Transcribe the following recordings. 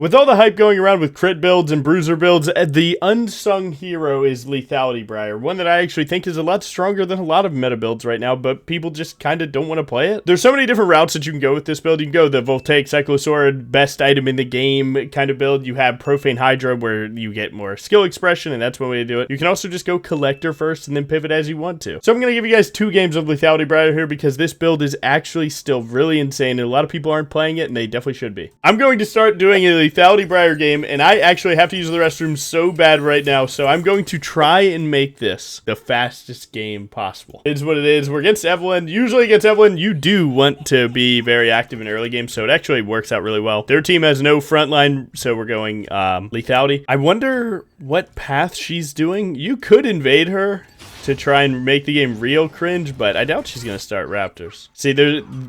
With all the hype going around with crit builds and bruiser builds, the unsung hero is Lethality Briar, one that I actually think is a lot stronger than a lot of meta builds right now, but people just kind of don't want to play it. There's so many different routes that you can go with this build. You can go the Voltaic Cyclosword, best item in the game kind of build. You have Profane Hydra, where you get more skill expression, and that's one way to do it. You can also just go Collector first and then pivot as you want to. So I'm going to give you guys 2 games of Lethality Briar here, because this build is actually still really insane, and a lot of people aren't playing it, and they definitely should be. I'm going to start doing a Lethality Briar game, and I actually have to use the restroom so bad right now, so I'm going to try and make this the fastest game possible. It's what it is. We're against Evelyn. Usually against Evelyn, you do want to be very active in early games, so it actually works out really well. Their team has no frontline, so we're going Lethality. I wonder what path she's doing. You could invade her to try and make the game real cringe, but I doubt she's going to start Raptors. See,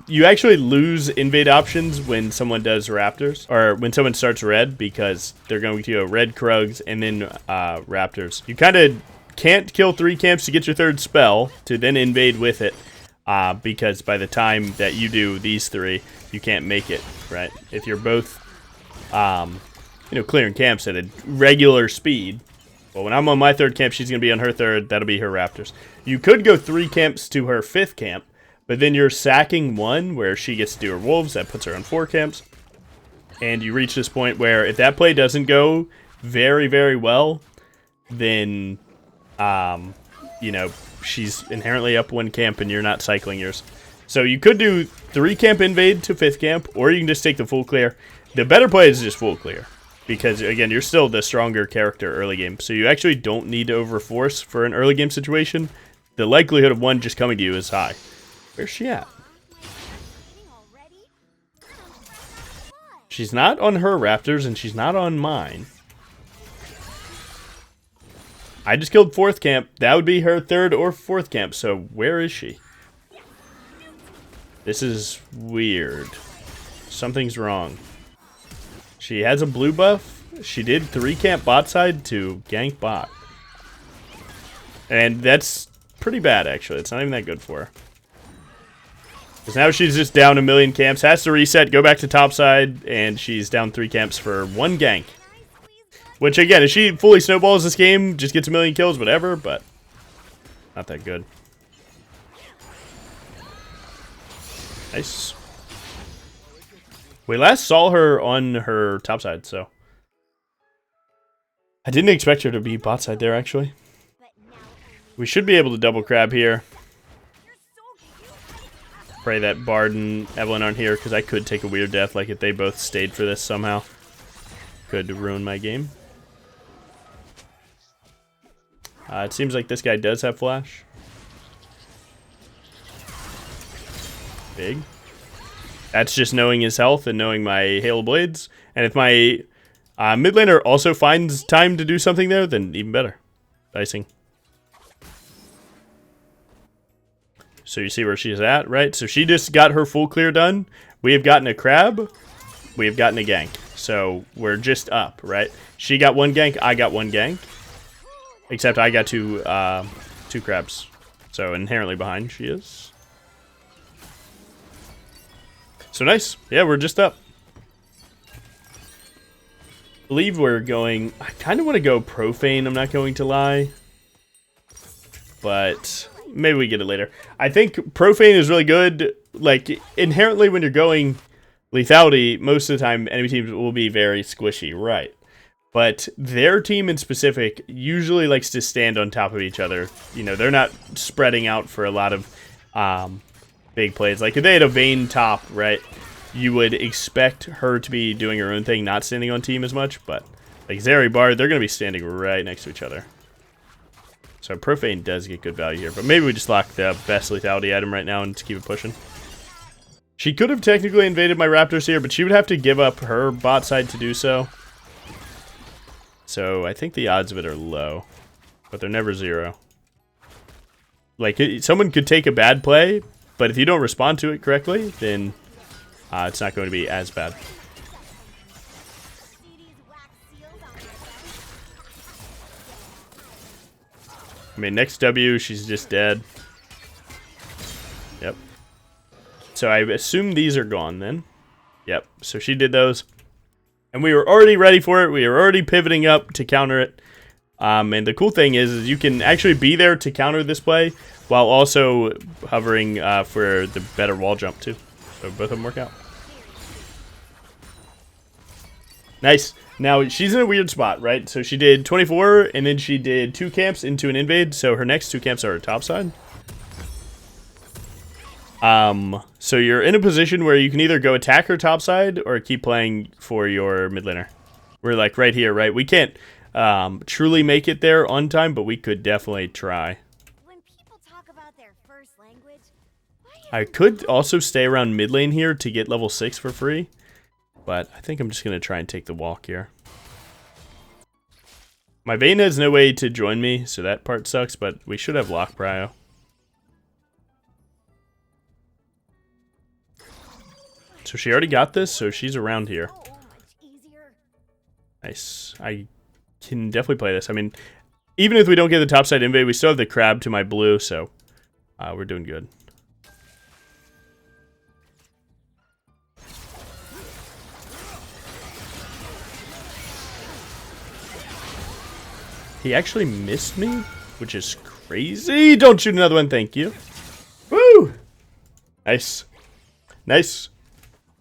you actually lose invade options when someone does Raptors, or when someone starts red, because they're going to go red Krugs and then Raptors. You kind of can't kill 3 camps to get your 3rd spell to then invade with it, because by the time that you do these 3, you can't make it, right? If you're both, clearing camps at a regular speed. Well, when I'm on my 3rd camp, she's going to be on her 3rd. That'll be her Raptors. You could go 3 camps to her 5th camp, but then you're sacking 1 where she gets to do her wolves. That puts her on 4 camps. And you reach this point where if that play doesn't go very, very well, then, she's inherently up 1 camp and you're not cycling yours. So you could do 3 camp invade to 5th camp, or you can just take the full clear. The better play is just full clear, because, again, you're still the stronger character early game. So you actually don't need to overforce for an early game situation. The likelihood of one just coming to you is high. Where's she at? She's not on her Raptors, and she's not on mine. I just killed 4th camp. That would be her 3rd or 4th camp. So where is she? This is weird. Something's wrong. She has a blue buff. She did 3 camp bot side to gank bot. And that's pretty bad, actually. It's not even that good for her. Because now she's just down 1,000,000 camps. Has to reset, go back to top side, and she's down 3 camps for 1 gank. Which, again, if she fully snowballs this game, just gets 1,000,000 kills, whatever, but not that good. Nice. We last saw her on her top side, so I didn't expect her to be bot side there, actually. We should be able to double crab here. Pray that Bard and Evelyn aren't here, because I could take a weird death, like if they both stayed for this somehow. Could ruin my game. It seems like this guy does have flash. Big. That's just knowing his health and knowing my Halo Blades. And if my mid laner also finds time to do something there, then even better. Dicing. So you see where she's at, right? So she just got her full clear done. We have gotten a crab. We have gotten a gank. So we're just up, right? She got 1 gank. I got 1 gank. Except I got 2 crabs. So inherently behind she is. So nice. Yeah, we're just up. I believe we're going... I kind of want to go Profane, I'm not going to lie. But maybe we get it later. I think Profane is really good. Like, inherently when you're going Lethality, most of the time enemy teams will be very squishy, right? But their team in specific usually likes to stand on top of each other. You know, they're not spreading out for a lot of... big plays. Like if they had a Vayne top, right, you would expect her to be doing her own thing, not standing on team as much, but like Zeri Bard, they're going to be standing right next to each other. So Profane does get good value here, but maybe we just lock the best lethality item right now and just keep it pushing. She could have technically invaded my Raptors here, but she would have to give up her bot side to do so. So I think the odds of it are low, but they're never 0. Like someone could take a bad play, but if you don't respond to it correctly, then it's not going to be as bad. I mean, next W, she's just dead. Yep. So I assume these are gone then. Yep. So she did those. And we were already ready for it. We were already pivoting up to counter it. And the cool thing is you can actually be there to counter this play while also hovering for the better wall jump too. So both of them work out. Nice. Now, she's in a weird spot, right? So she did 24, and then she did 2 camps into an invade. So her next 2 camps are her top side. So you're in a position where you can either go attack her top side or keep playing for your mid laner. We're like right here, right? We can't truly make it there on time, but we could definitely try. When people talk about their first language, I could also stay around mid lane here to get level 6 for free, but I think I'm just going to try and take the walk here. My Vayne has no way to join me, so that part sucks, but we should have lock prio. So she already got this, so she's around here. Nice. I can definitely play this. I mean, even if we don't get the topside invade, we still have the crab to my blue, so we're doing good. He actually missed me, which is crazy. Don't shoot another one, thank you. Woo! Nice. Nice.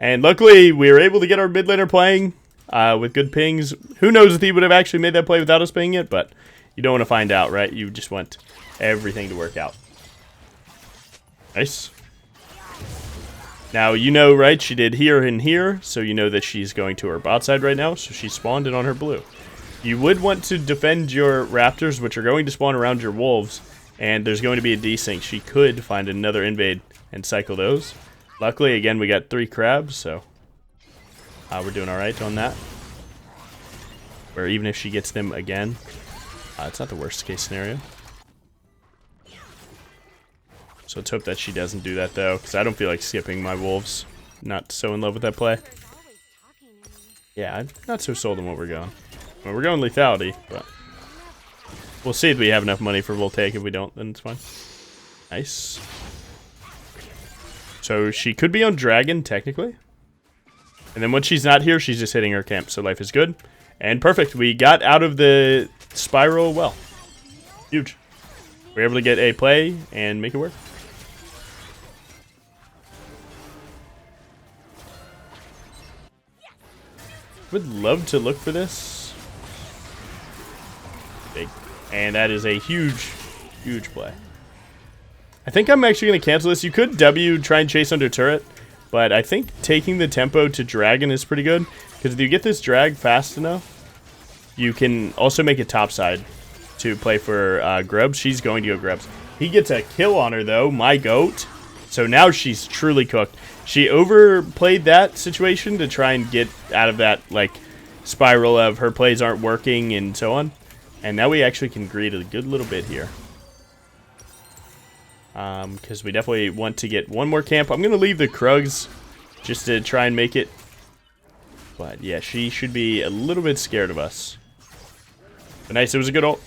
And luckily, we were able to get our mid laner playing with good pings. Who knows if he would have actually made that play without us pinging it, but you don't want to find out, right? You just want everything to work out. Nice. Now, you know, right? She did here and here, so you know that she's going to her bot side right now, so she spawned it on her blue. You would want to defend your raptors, which are going to spawn around your wolves, and there's going to be a desync. She could find another invade and cycle those. Luckily, again, we got 3 crabs, so we're doing alright on that. Where even if she gets them again, it's not the worst case scenario. So let's hope that she doesn't do that, though, because I don't feel like skipping my wolves. Not so in love with that play. Yeah, I'm not so sold on what we're going. Well, we're going lethality, but we'll see if we have enough money for Voltaic. If we don't, then it's fine. Nice. So she could be on dragon, technically. And then when she's not here, she's just hitting her camp. So life is good. And perfect. We got out of the spiral well. Huge. We were able to get a play and make it work. Would love to look for this. Big. And that is a huge, huge play. I think I'm actually going to cancel this. You could W, try and chase under turret, but I think taking the tempo to dragon is pretty good, because if you get this drag fast enough, you can also make it topside to play for Grubs. She's going to go Grubs. He gets a kill on her, though, my goat. So now she's truly cooked. She overplayed that situation to try and get out of that, like, spiral of her plays aren't working and so on. And now we actually can greed a good little bit here. Because we definitely want to get one more camp. I'm going to leave the Krugs just to try and make it. But yeah, she should be a little bit scared of us. But nice, it was a good ult.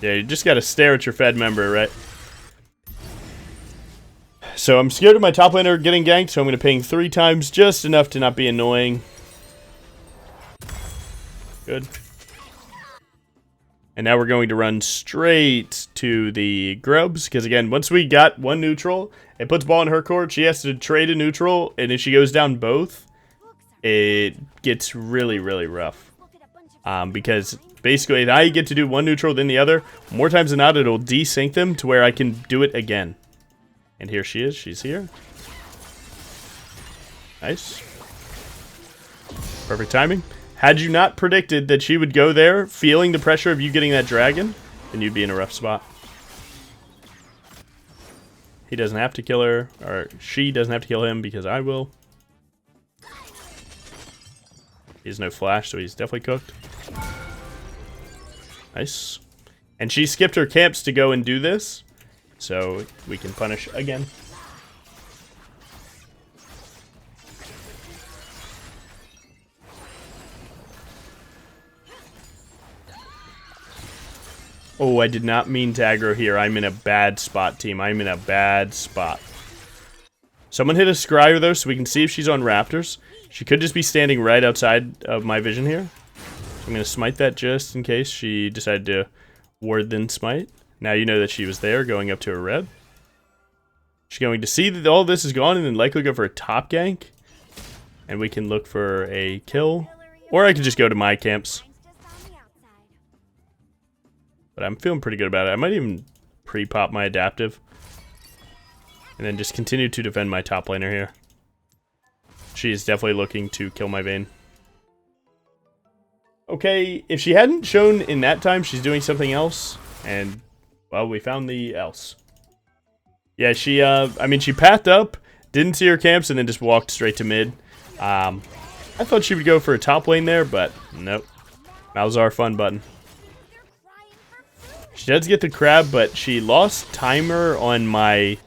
Yeah, you just got to stare at your Fed member, right? So I'm scared of my top laner getting ganked, so I'm going to ping 3 times, just enough to not be annoying. Good. And now we're going to run straight to the Grubs, because again, once we got one neutral, it puts ball in her court. She has to trade a neutral, and if she goes down both, it gets really, really rough. Because basically, if I get to do one neutral, then the other, more times than not, it'll desync them to where I can do it again. And here she is. She's here. Nice. Perfect timing. Had you not predicted that she would go there, feeling the pressure of you getting that dragon, then you'd be in a rough spot. He doesn't have to kill her, or she doesn't have to kill him, because I will. He has no flash, so he's definitely cooked. Nice. And she skipped her camps to go and do this, so we can punish again. Oh, I did not mean to aggro here. I'm in a bad spot, team. I'm in a bad spot. Someone hit a scryer though, so we can see if she's on raptors. She could just be standing right outside of my vision here. So I'm going to smite that just in case she decided to ward then smite. Now you know that she was there going up to a red. She's going to see that all this is gone and then likely go for a top gank. And we can look for a kill. Or I could just go to my camps. But I'm feeling pretty good about it. I might even pre-pop my adaptive. And then just continue to defend my top laner here. She is definitely looking to kill my Vayne. Okay, if she hadn't shown in that time, she's doing something else. And, well, we found the else. Yeah, she, I mean, she pathed up, didn't see her camps, and then just walked straight to mid. I thought she would go for a top lane there, but nope. That was our fun button. She does get the crab, but she lost timer on my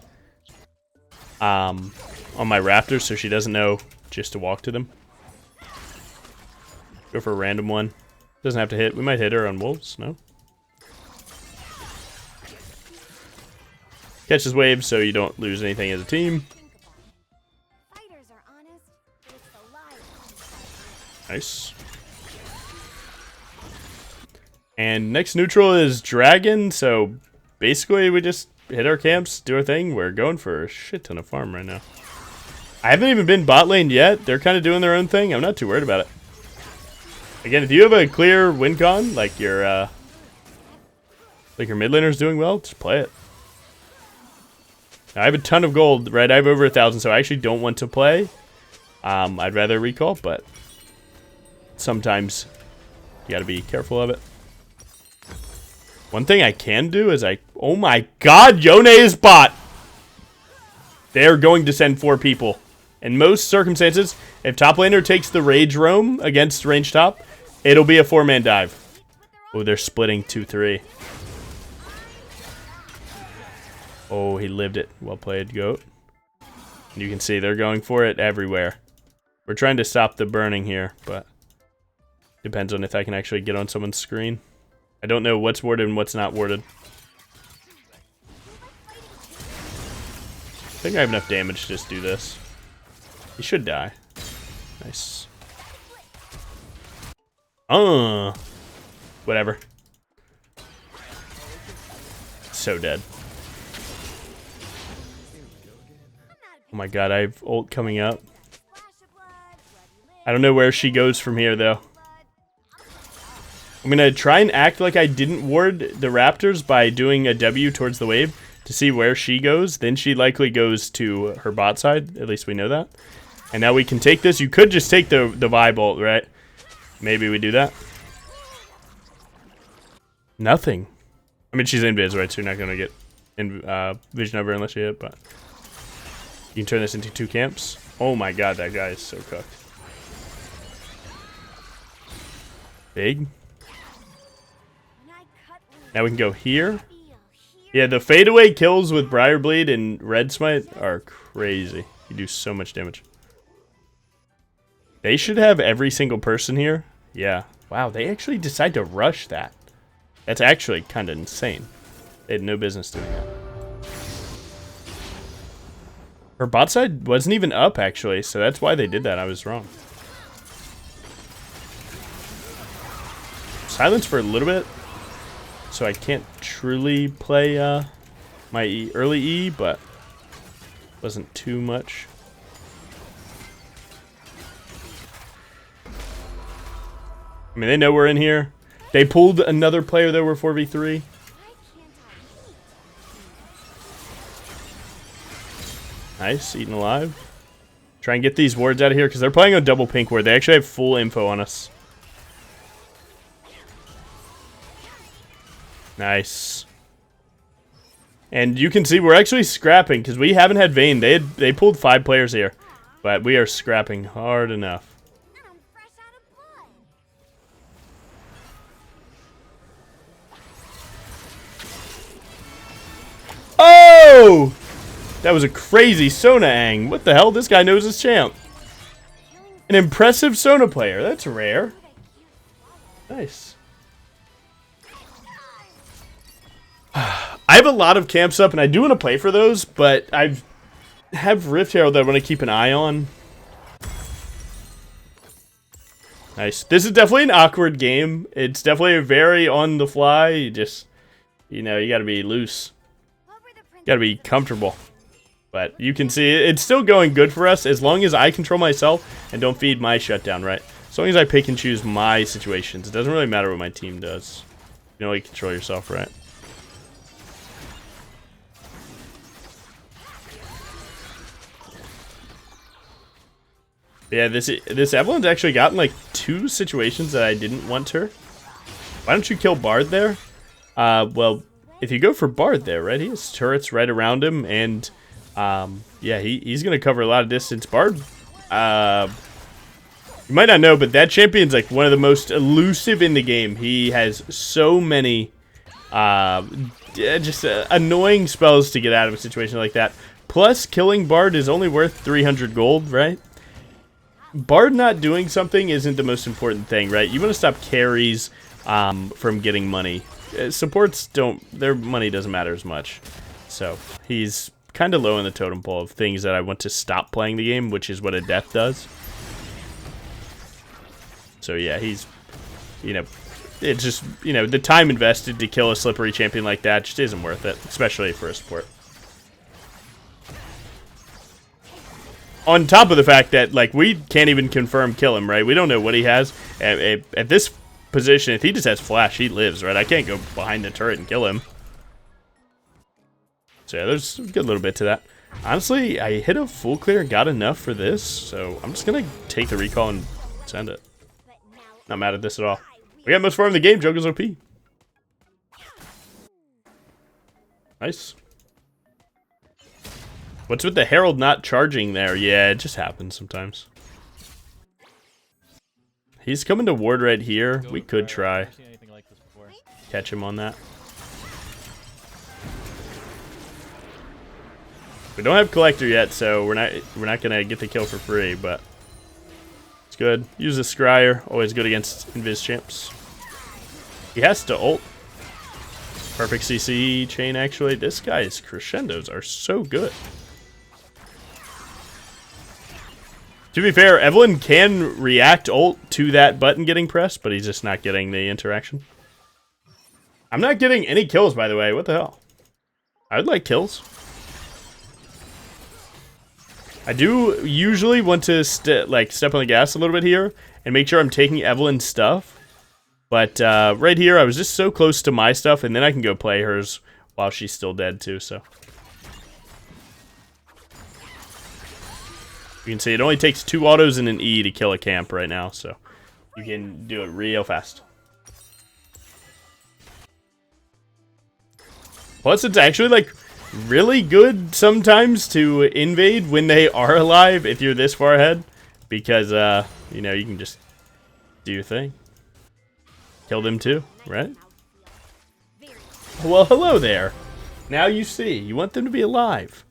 raptors, so she doesn't know just to walk to them. Go for a random one. Doesn't have to hit. We might hit her on wolves, no? Catches waves so you don't lose anything as a team. Nice. And next neutral is dragon, so basically we just hit our camps, do our thing. We're going for a shit ton of farm right now. I haven't even been bot lane yet. They're kind of doing their own thing. I'm not too worried about it. Again, if you have a clear win con, like your mid laner's doing well, just play it. Now, I have a ton of gold, right? I have over 1,000, so I actually don't want to play. I'd rather recall, but sometimes you gotta be careful of it. One thing I can do is oh my god, Yone is bot! They're going to send 4 people. In most circumstances, if top laner takes the rage roam against range top, it'll be a 4-man dive. Oh, they're splitting 2-3. Oh, he lived it. Well played, goat. You can see they're going for it everywhere. We're trying to stop the burning here, but depends on if I can actually get on someone's screen. I don't know what's warded and what's not warded. I think I have enough damage to just do this. He should die. Nice. Whatever. So dead. Oh my god, I have ult coming up. I don't know where she goes from here, though. I'm gonna try and act like I didn't ward the raptors by doing a W towards the wave to see where she goes. Then she likely goes to her bot side. At least we know that. And now we can take this. You could just take the vibe ult, right? Maybe we do that. Nothing. I mean, she's invis, right? So you're not gonna get vision of her unless you hit, but you can turn this into 2 camps. Oh my god, that guy is so cooked. Big. Now we can go here. Yeah, the fadeaway kills with Briar Bleed and Red Smite are crazy. You do so much damage. They should have every single person here. Yeah. Wow, they actually decide to rush that. That's actually kind of insane. They had no business doing that. Her bot side wasn't even up, actually, so that's why they did that. I was wrong. Silence for a little bit, so I can't truly play my early E, but wasn't too much. I mean, they know we're in here. They pulled another player, though. We're 4v3. Nice, eaten alive. Try and get these wards out of here, because they're playing a double pink ward. They actually have full info on us. Nice. And you can see we're actually scrapping, because we haven't had Vayne. They pulled 5 players here. But we are scrapping hard enough. Oh! That was a crazy Sona Ang. What the hell? This guy knows his champ. An impressive Sona player. That's rare. Nice. I have a lot of camps up, and I do want to play for those, but I've have Rift Herald that I want to keep an eye on. Nice. This is definitely an awkward game. It's definitely a very on the fly. You just, you know, you got to be loose. Got to be comfortable. But you can see it's still going good for us as long as I control myself and don't feed my shutdown, right? As long as I pick and choose my situations. It doesn't really matter what my team does. You know, you control yourself, right? Yeah, this Evelyn's actually gotten like 2 situations that I didn't want her. Why don't you kill Bard there? Well, if you go for Bard there, right? He has turrets right around him, and yeah, he's gonna cover a lot of distance. Bard, you might not know, but that champion's like one of the most elusive in the game. He has so many just annoying spells to get out of a situation like that. Plus, killing Bard is only worth 300 gold, right? Bard not doing something isn't the most important thing, right? You want to stop carries from getting money. Supports don't, their money doesn't matter as much. So he's kind of low in the totem pole of things that I want to stop playing the game, which is what a death does. So yeah, he's, you know, it's just, you know, the time invested to kill a slippery champion like that just isn't worth it, especially for a support. On top of the fact that, like, we can't even confirm kill him, right? We don't know what he has. At this position, if he just has flash, he lives, right? I can't go behind the turret and kill him. So yeah, there's a good little bit to that. Honestly, I hit a full clear and got enough for this, so I'm just going to take the recall and send it. Not mad at this at all. We got most farm in the game. Jungle's OP. Nice. What's with the Herald not charging there? Yeah, it just happens sometimes. He's coming to ward right here. We could try. Catch him on that. We don't have Collector yet, so we're not gonna get the kill for free, but it's good. Use the Scryer, always good against Invis champs. He has to ult. Perfect CC chain, actually. This guy's crescendos are so good. To be fair, Evelyn can react ult to that button getting pressed, but he's just not getting the interaction. I'm not getting any kills, by the way. What the hell? I would like kills. I do usually want to step on the gas a little bit here and make sure I'm taking Evelyn's stuff. But right here, I was just so close to my stuff, and then I can go play hers while she's still dead too, so. You can see it only takes 2 autos and an E to kill a camp right now, so you can do it real fast. Plus, it's actually like really good sometimes to invade when they are alive if you're this far ahead, because you know, you can just do your thing. Kill them too, right? Well, hello there. Now you see. You want them to be alive.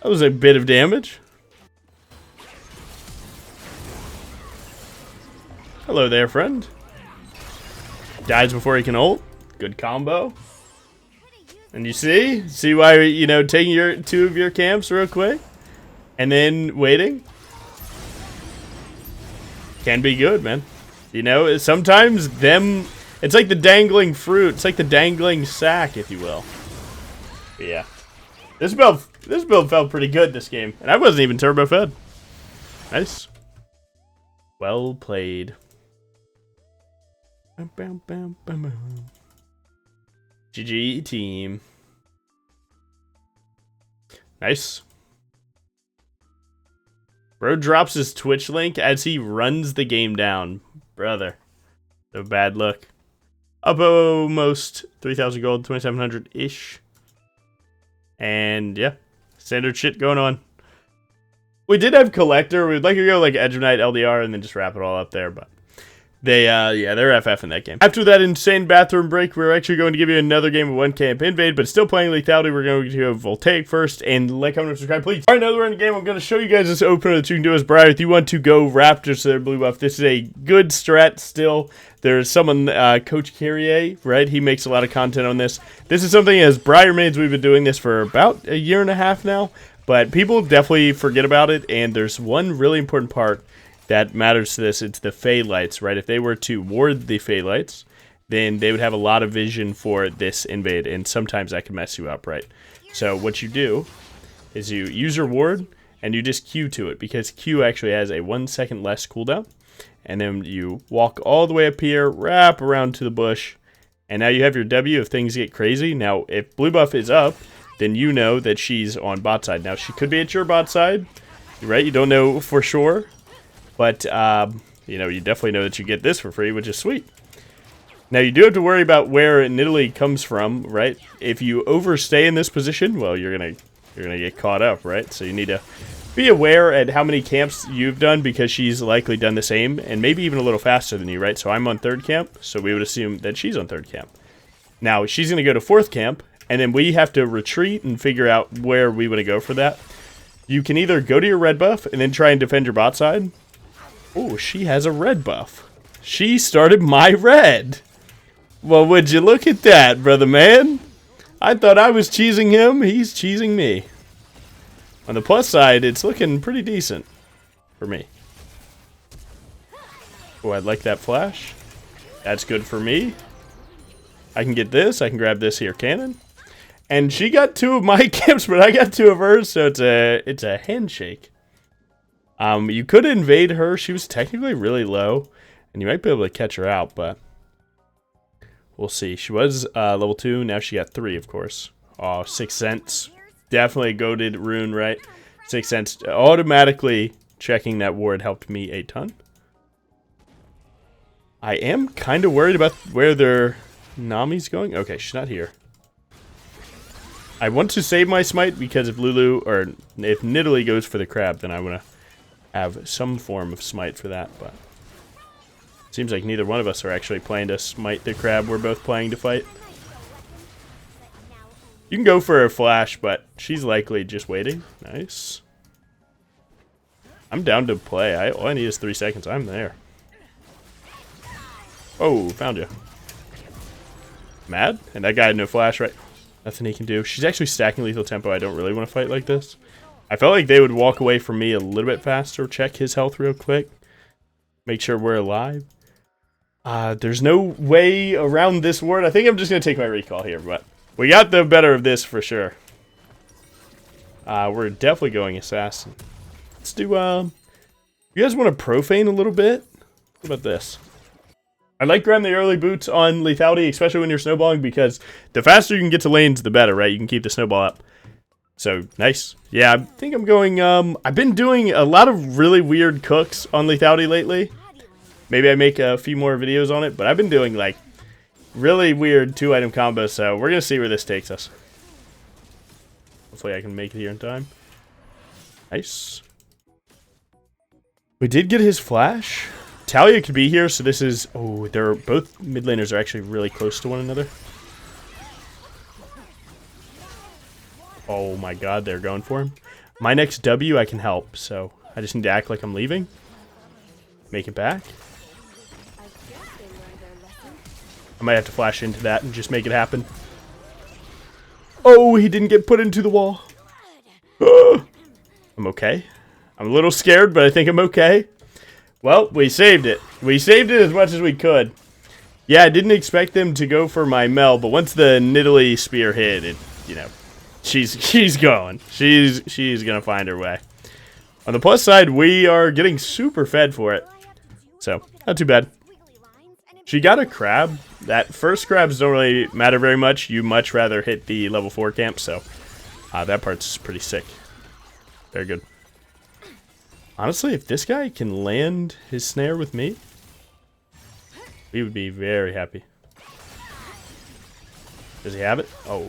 That was a bit of damage. Hello there, friend. Dies before he can ult. Good combo. And you see why, you know, taking your 2 of your camps real quick and then waiting can be good, man. You know, sometimes them, it's like the dangling fruit. It's like the dangling sack, if you will. But yeah, this build felt pretty good this game, and I wasn't even turbo fed. Nice. Well played. GG team. Nice. Bro drops his Twitch link as he runs the game down. Brother. No bad look. Up almost 3,000 gold, 2,700-ish. And yeah, standard shit going on. We did have Collector. We'd like to go like Edge of Night, LDR, and then just wrap it all up there, but they, yeah, they're FF in that game. After that insane bathroom break, we're actually going to give you another game of 1 camp invade, but still playing Lethality. We're going to go Voltaic first, and like, comment, and subscribe, please. All right, now that we're in the game, I'm going to show you guys this opener that you can do as Briar. If you want to go Raptors to their blue buff, this is a good strat still. There's someone, Coach Carrier, right? He makes a lot of content on this. This is something as Briar mains, we've been doing this for about a year and a half now. But people definitely forget about it, and there's one really important part that matters to this. It's the Fey Lights, right? If they were to ward the Fey Lights, then they would have a lot of vision for this invade, and sometimes that can mess you up, right? So what you do is you use your ward, and you just Q to it, because Q actually has a 1 second less cooldown. And then you walk all the way up here, wrap around to the bush, and now you have your W if things get crazy. Now, if blue buff is up, then you know that she's on bot side. Now, she could be at your bot side, right? You don't know for sure, but, you know, you definitely know that you get this for free, which is sweet. Now, you do have to worry about where Nidalee comes from, right? If you overstay in this position, well, you're gonna get caught up, right? So you need to be aware at how many camps you've done, because she's likely done the same, and maybe even a little faster than you, right? So I'm on 3rd camp, so we would assume that she's on 3rd camp. Now, she's gonna go to 4th camp, and then we have to retreat and figure out where we want to go for that. You can either go to your red buff and then try and defend your bot side. Oh, she has a red buff. She started my red. Well, would you look at that, brother man? I thought I was cheesing him. He's cheesing me. On the plus side, it's looking pretty decent for me. Oh, I'd like that flash. That's good for me. I can get this. I can grab this here cannon. And she got 2 of my camps, but I got 2 of hers, so it's a handshake. You could invade her. She was technically really low, and you might be able to catch her out, but we'll see. She was level 2. Now she got 3, of course. Oh, 6 cents. Definitely a goated rune, right? 6 cents. Automatically checking that ward helped me a ton. I am kind of worried about where their Nami's going. Okay, she's not here. I want to save my smite, because if Lulu, or if Nidalee goes for the crab, then I want to have some form of smite for that, but seems like neither one of us are actually playing to smite the crab. We're both playing to fight. You can go for a flash, but she's likely just waiting. Nice. I'm down to play. All I need is 3 seconds. I'm there. Oh, found you. Mad? And that guy had no flash, right? Nothing he can do. She's actually stacking lethal tempo. I don't really want to fight like this. I felt like they would walk away from me a little bit faster. Check his health real quick. Make sure we're alive. There's no way around this ward. I think I'm just going to take my recall here, but we got the better of this for sure. We're definitely going assassin. Let's do, you guys want to profane a little bit? What about this? I like grabbing the early boots on lethality, especially when you're snowballing, because the faster you can get to lanes, the better, right? You can keep the snowball up. So, nice. Yeah, I think I'm going, I've been doing a lot of really weird cooks on lethality lately. Maybe I make a few more videos on it, but I've been doing, like, really weird 2-item combos, so we're going to see where this takes us. Hopefully I can make it here in time. Nice. We did get his flash. Talia could be here, so this is... Oh, they're both mid laners are actually really close to one another. Oh my god, they're going for him. My next W, I can help, so I just need to act like I'm leaving. Make it back. I might have to flash into that and just make it happen. Oh, he didn't get put into the wall. I'm okay. I'm a little scared, but I think I'm okay. Well, we saved it. We saved it as much as we could. Yeah, I didn't expect them to go for my Mel, but once the Nidalee spear hit, it, you know, she's going. She's gonna find her way. On the plus side, we are getting super fed for it, so not too bad. She got a crab. That first crabs don't really matter very much. You much rather hit the level 4 camp, so that part's pretty sick. Very good. Honestly, if this guy can land his snare with me, we would be very happy. Does he have it? Oh.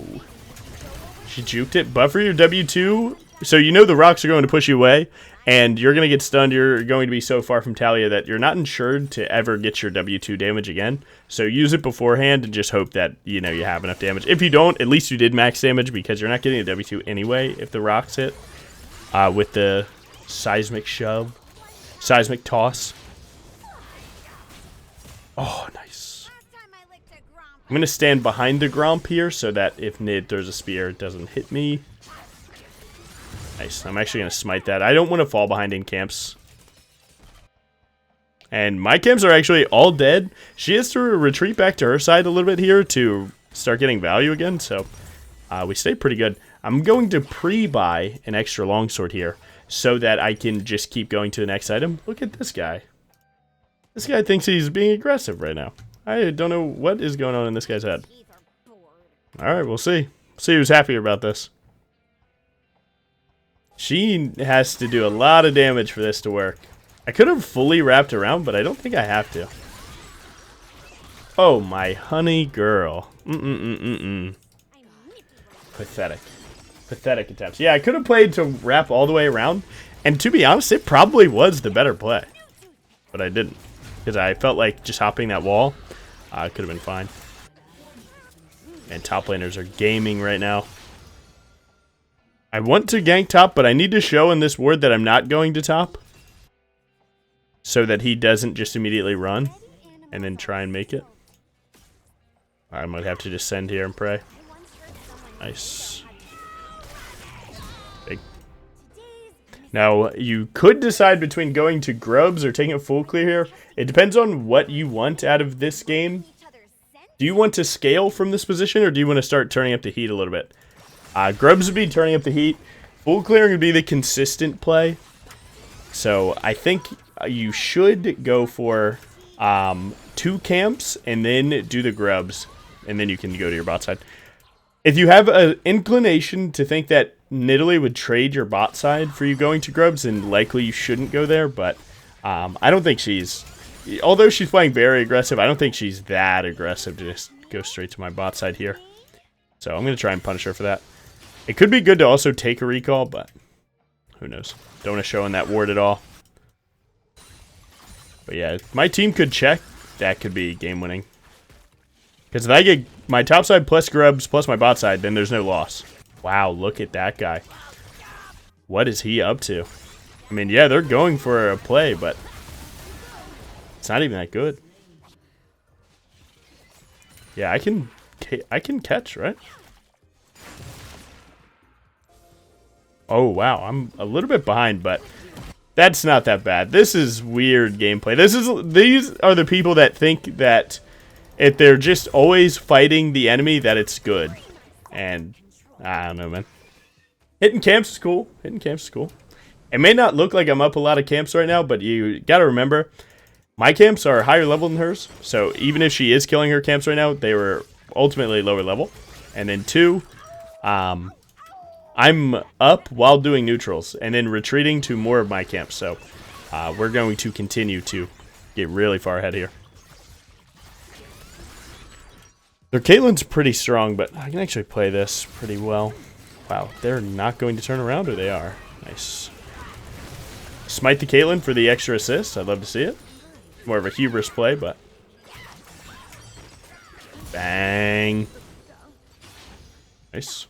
She juked it. Buffer your W2. So you know the rocks are going to push you away, and you're going to get stunned. You're going to be so far from Talia that you're not insured to ever get your W2 damage again. So use it beforehand and just hope that, you know, you have enough damage. If you don't, at least you did max damage, because you're not getting a W2 anyway if the rocks hit. With the seismic shove. Seismic toss. Oh, nice. I'm going to stand behind the Gromp here so that if Nid throws a spear, it doesn't hit me. Nice. I'm actually going to smite that. I don't want to fall behind in camps. And my camps are actually all dead. She has to retreat back to her side a little bit here to start getting value again. So we stay pretty good. I'm going to pre-buy an extra longsword here so that I can just keep going to the next item. Look at this guy. This guy thinks he's being aggressive right now. I don't know what is going on in this guy's head. Alright, we'll see. See who's happier about this. She has to do a lot of damage for this to work. I could have fully wrapped around, but I don't think I have to. Oh, my honey girl. Pathetic. Pathetic attempts. Yeah, I could have played to wrap all the way around. And to be honest, it probably was the better play. But I didn't. Because I felt like just hopping that wall could have been fine. And top laners are gaming right now. I want to gank top, but I need to show in this ward that I'm not going to top. So that he doesn't just immediately run and then try and make it. I might have to just send here and pray. Nice. Big. Now, you could decide between going to grubs or taking a full clear here. It depends on what you want out of this game. Do you want to scale from this position, or do you want to start turning up the heat a little bit? Grubs would be turning up the heat. Full clearing would be the consistent play. So I think you should go for 2 camps and then do the grubs, and then you can go to your bot side. If you have an inclination to think that Nidalee would trade your bot side for you going to grubs, then likely you shouldn't go there, but I don't think she's... Although she's playing very aggressive, I don't think she's that aggressive to just go straight to my bot side here. So I'm going to try and punish her for that. It could be good to also take a recall, but who knows. Don't want to show in that ward at all. But yeah, if my team could check, that could be game winning. Because if I get my top side plus grubs plus my bot side, then there's no loss. Wow, look at that guy. What is he up to? I mean, yeah, they're going for a play, but it's not even that good. Yeah, I can catch, right? Oh, wow. I'm a little bit behind, but that's not that bad. This is weird gameplay. These are the people that think that if they're just always fighting the enemy, that it's good. And I don't know, man. Hitting camps is cool. Hitting camps is cool. It may not look like I'm up a lot of camps right now, but you got to remember, my camps are higher level than hers. So even if she is killing her camps right now, they were ultimately lower level. And then 2, I'm up while doing neutrals and then retreating to more of my camps. So we're going to continue to get really far ahead here. Their Caitlyn's pretty strong, but I can actually play this pretty well. Wow, they're not going to turn around, or they are. Nice. Smite the Caitlyn for the extra assist. I'd love to see it. More of a hubris play, but... Bang. Nice.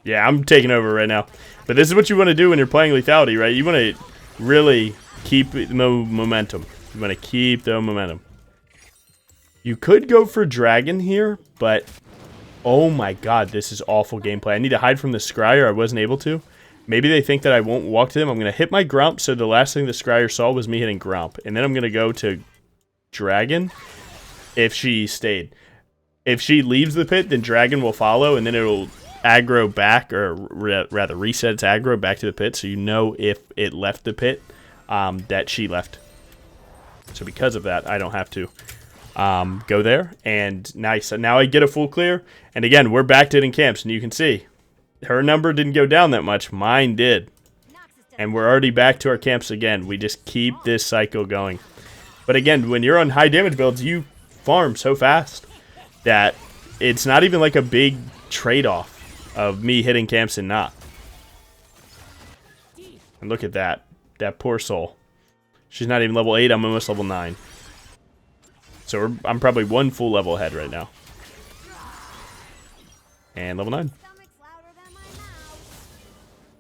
Yeah, I'm taking over right now. But this is what you want to do when you're playing Lethality, right? You want to really keep the momentum. You want to keep the momentum. You could go for Dragon here, but... Oh my god, this is awful gameplay. I need to hide from the Scryer. I wasn't able to. Maybe they think that I won't walk to them. I'm going to hit my Grump, so the last thing the Scryer saw was me hitting Grump. And then I'm going to go to Dragon if she stayed. If she leaves the pit, then Dragon will follow, and then it'll aggro back, or rather reset its aggro back to the pit, so you know if it left the pit that she left. So because of that, I don't have to go there. And nice. Now I get a full clear. And again, we're back to hitting camps, and you can see her number didn't go down that much. Mine did. And we're already back to our camps again. We just keep this cycle going. But again, when you're on high damage builds, you farm so fast that it's not even like a big trade-off of me hitting camps and not. And look at that. That poor soul. She's not even level 8. I'm almost level 9. So I'm probably 1 full level ahead right now. And level 9.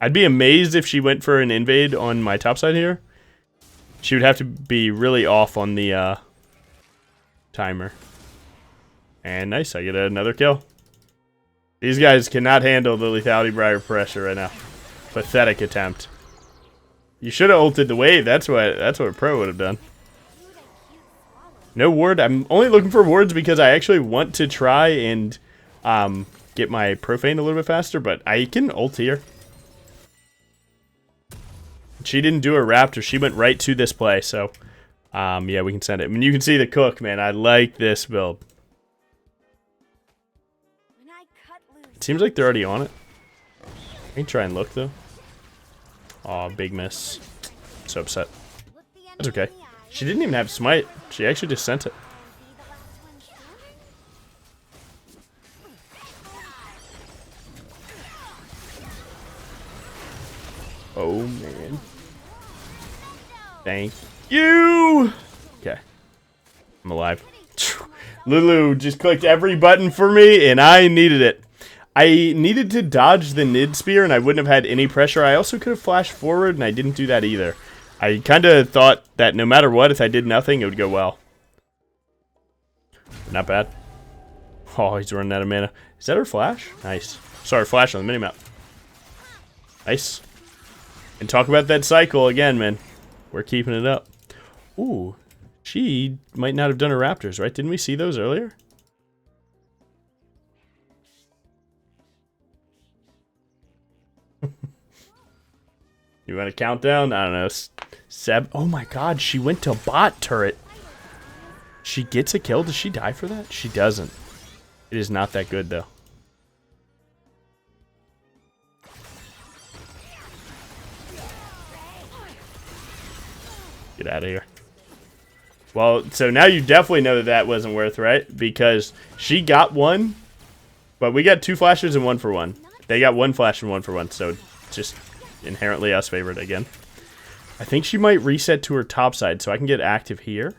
I'd be amazed if she went for an invade on my top side here. She would have to be really off on the timer. And nice, I get another kill. These guys cannot handle the Lethality Briar pressure right now. Pathetic attempt. You should have ulted the wave. That's what Pro would have done. No ward. I'm only looking for wards because I actually want to try and get my Profane a little bit faster, but I can ult here. She didn't do a Raptor. She went right to this play, so yeah, we can send it. I mean, you can see the cook, man. I like this build. It seems like they're already on it. I can try and look, though. Aw, big miss. So upset. That's okay. She didn't even have smite. She actually just sent it. Oh, man. Thank you! Okay. I'm alive. Lulu just clicked every button for me, and I needed it. I needed to dodge the Nid Spear, and I wouldn't have had any pressure. I also could have flashed forward, and I didn't do that either. I kind of thought that no matter what, if I did nothing, it would go well. Not bad. Oh, he's running out of mana. Is that her flash? Nice. Sorry, flash on the minimap. Nice. And talk about that cycle again, man. We're keeping it up. Ooh, she might not have done her Raptors, right? Didn't we see those earlier? You want a countdown? I don't know. Oh my god, she went to bot turret. She gets a kill. Does she die for that? She doesn't. It is not that good, though. Get out of here. Well, so now you definitely know that that wasn't worth, right? Because she got one, but we got 2 flashes and 1 for 1. They got 1 flash and 1 for 1, so just inherently us favored again. I think she might reset to her top side, so I can get active here.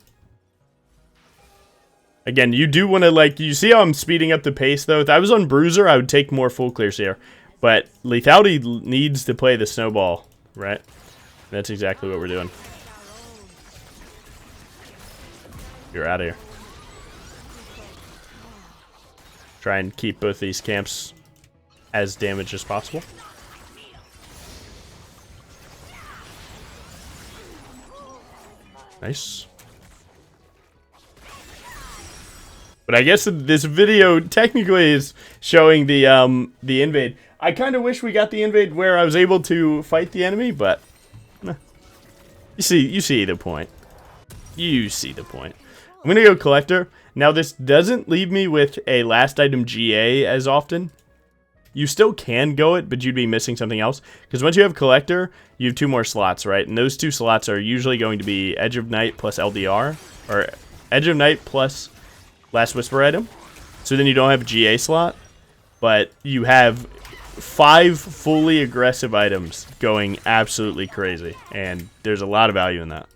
Again, you do want to, like, you see how I'm speeding up the pace, though? If I was on Bruiser, I would take more full clears here. But Lethality needs to play the snowball, right? That's exactly what we're doing. You're out of here. Try and keep both these camps as damaged as possible. Nice. But I guess this video technically is showing the invade. I kind of wish we got the invade where I was able to fight the enemy, but you see the point. You see the point. I'm gonna go collector. Now this doesn't leave me with a last item GA as often. You still can go it, but you'd be missing something else. Because once you have collector, you have 2 more slots, right? And those 2 slots are usually going to be Edge of Night plus LDR, or Edge of Night plus Last Whisper item. So then you don't have a GA slot, but you have 5 fully aggressive items going absolutely crazy. And there's a lot of value in that.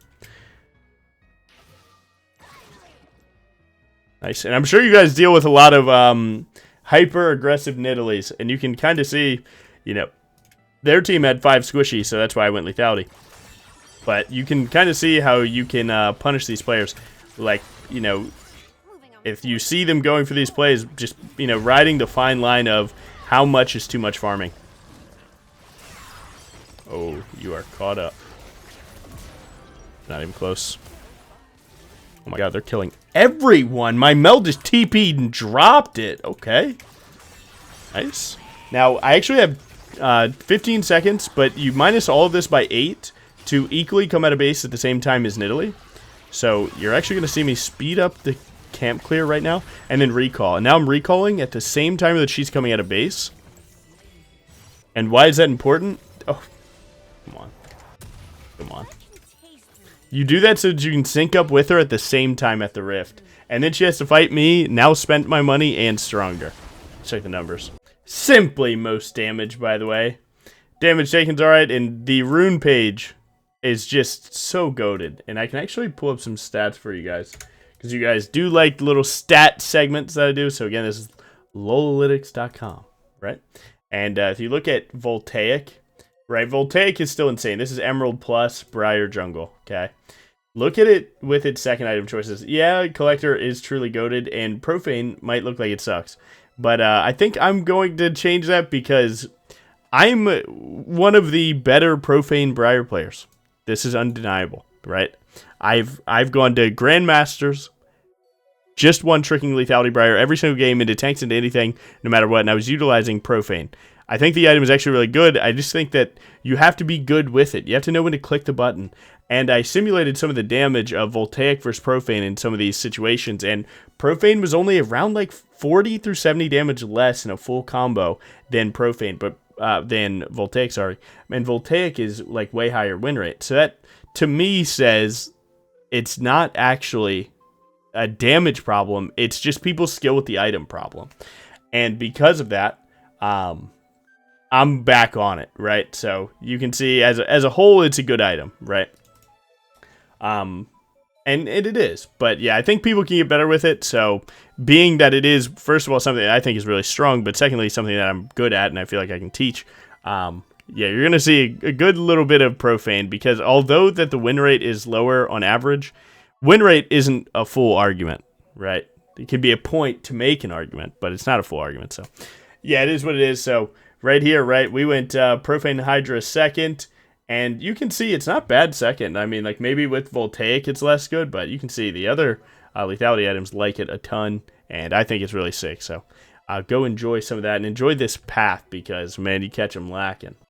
Nice. And I'm sure you guys deal with a lot of hyper-aggressive Nidalees, and you can kind of see, you know, their team had 5 squishy, so that's why I went Lethality. But you can kind of see how you can punish these players. Like, you know, if you see them going for these plays, just, you know, riding the fine line of how much is too much farming. Oh, you are caught up. Not even close. Oh my god, they're killing everyone. My Mel just TP'd and dropped it. Okay. Nice. Now, I actually have 15 seconds, but you minus all of this by 8 to equally come out of base at the same time as Nidalee. So, you're actually going to see me speed up the camp clear right now, and then recall. And now I'm recalling at the same time that she's coming out of base. And why is that important? Oh, come on. Come on. You do that so that you can sync up with her at the same time at the Rift. And then she has to fight me, now spent my money, and stronger. Check the numbers. Simply most damage, by the way. Damage taken's alright, and the rune page is just so goated. And I can actually pull up some stats for you guys. Because you guys do like the little stat segments that I do. So again, this is lolalytics.com, right? And if you look at Voltaic, right, Voltaic is still insane. This is Emerald plus Briar Jungle, okay? Look at it with its second item choices. Yeah, Collector is truly goated, and Profane might look like it sucks. But I think I'm going to change that because I'm one of the better Profane Briar players. This is undeniable, right? I've gone to Grandmasters, just one tricking Lethality Briar every single game into tanks, into anything, no matter what, and I was utilizing Profane. I think the item is actually really good. I just think that you have to be good with it. You have to know when to click the button. And I simulated some of the damage of Voltaic versus Profane in some of these situations, and Profane was only around like 40 through 70 damage less in a full combo than Profane, but than Voltaic, sorry. And Voltaic is like way higher win rate. So that, to me, says it's not actually a damage problem. It's just people's skill with the item problem. And because of that, I'm back on it, right? So you can see as a whole, it's a good item, right? And it is, but yeah, I think people can get better with it. So being that it is, first of all, something that I think is really strong, but secondly, something that I'm good at and I feel like I can teach. Yeah, you're going to see a good little bit of Profane, because although that the win rate is lower on average, win rate isn't a full argument, right? It can be a point to make an argument, but it's not a full argument. So yeah, it is what it is. So right here, right, we went Profane Hydra second. And you can see it's not bad second. I mean, like maybe with Voltaic it's less good, but you can see the other lethality items like it a ton, and I think it's really sick. So go enjoy some of that and enjoy this path, because, man, you catch them lacking.